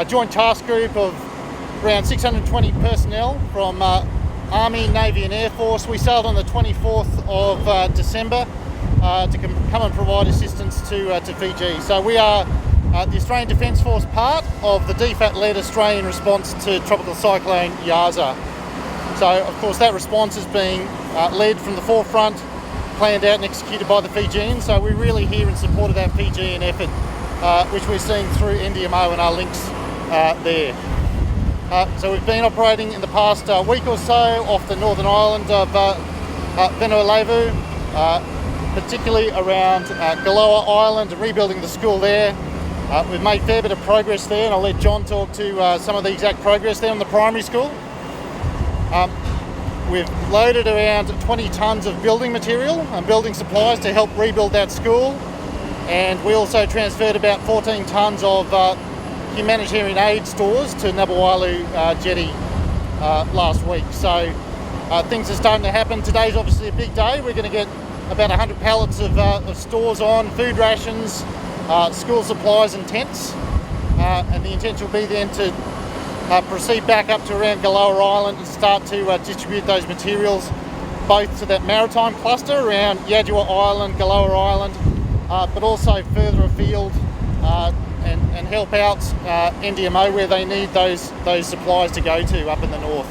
a joint task group of around 620 personnel from Army, Navy and Air Force. We sailed on the 24th of December to come and provide assistance to Fiji. So we are the Australian Defence Force, part of the DFAT-led Australian response to Tropical Cyclone Yaza. So of course that response is being led from the forefront, planned out and executed by the Fijians. So we're really here in support of that Fijian effort, which we're seeing through NDMO and our links there. So we've been operating in the past week or so off the northern island of Nabouwalu, particularly around Galoa Island, and rebuilding the school there. We've made a fair bit of progress there, and I'll let John talk to some of the exact progress there on the primary school. We've loaded around 20 tonnes of building material and building supplies to help rebuild that school, and we also transferred about 14 tonnes of humanitarian aid stores to Nabouwalu Jetty last week. So things are starting to happen. Today's obviously a big day. We're going to get about 100 pallets of stores on, food rations, school supplies and tents, and the intention will be then to proceed back up to around Galoa Island and start to distribute those materials both to that maritime cluster around Yadua Island, Galoa Island, but also further afield and help out NDMO where they need those supplies to go to up in the north.